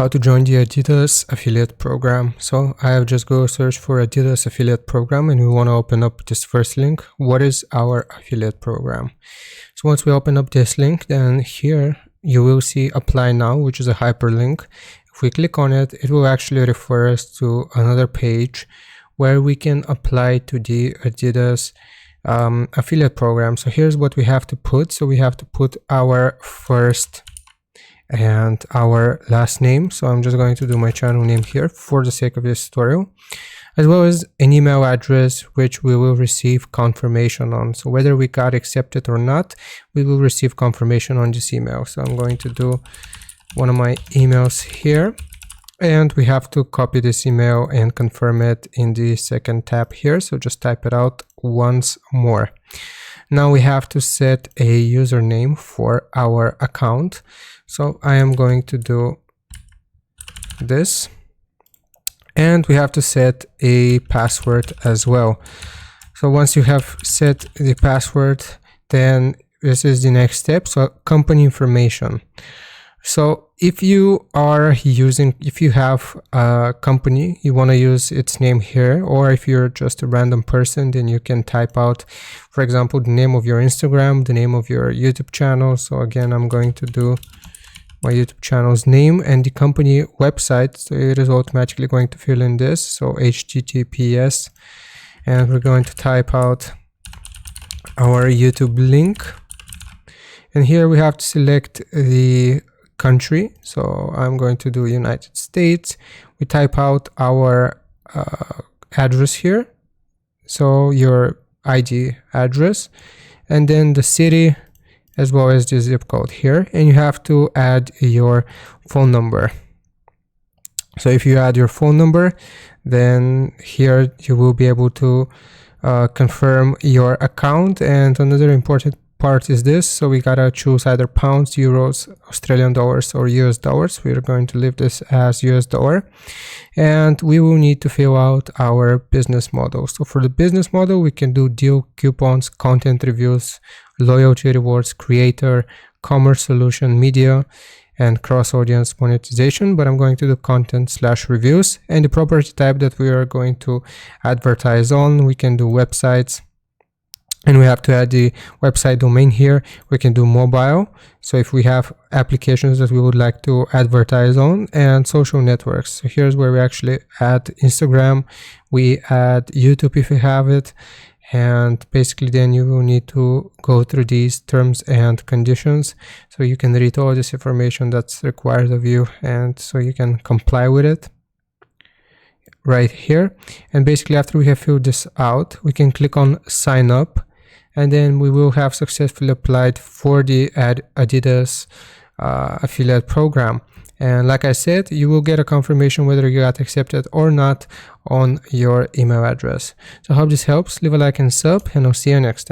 how to join the Adidas affiliate program. So I have just go search for Adidas affiliate program and we want to open up this first link. What is our affiliate program? So once we open up this link, then here you will see apply now, which is a hyperlink. If we click on it, it will actually refer us to another page where we can apply to the Adidas affiliate program. So here's what we have to put. So we have to put our first and our last name. So I'm just going to do my channel name here for the sake of this tutorial, as well as an email address which we will receive confirmation on. So whether we got accepted or not, we will receive confirmation on this email. So I'm going to do one of my emails here, and we have to copy this email and confirm it in the second tab here. So just type it out once more. Now we have to set a username for our account. So I am going to do this, and we have to set a password as well. So once you have set the password, then this is the next step. So company information. So if you have a company, you want to use its name here, or if you're just a random person, then you can type out, for example, the name of your Instagram, the name of your YouTube channel. So again, I'm going to do my YouTube channel's name and the company website. So it is automatically going to fill in this. So HTTPS, and we're going to type out our YouTube link. And here we have to select the country. So I'm going to do United States. We type out our address here. So your ID address, and then the city, as well as the zip code here, and you have to add your phone number. So if you add your phone number, then here you will be able to confirm your account. And another important part is this. So we gotta choose either pounds, euros, Australian dollars, or US dollars. We're going to leave this as US dollar, and we will need to fill out our business model. So for the business model, we can do deal coupons, content reviews, loyalty rewards, creator, commerce solution, media, and cross audience monetization. But I'm going to do content/reviews, and the property type that we are going to advertise on, we can do websites. And we have to add the website domain here. We can do mobile. So if we have applications that we would like to advertise on, and social networks. So here's where we actually add Instagram. We add YouTube if we have it. And basically then you will need to go through these terms and conditions. So you can read all this information that's required of you, and so you can comply with it right here. And basically after we have filled this out, we can click on sign up. And then we will have successfully applied for the Adidas affiliate program. And like I said, you will get a confirmation whether you got accepted or not on your email address. So I hope this helps. Leave a like and sub, and I'll see you next time.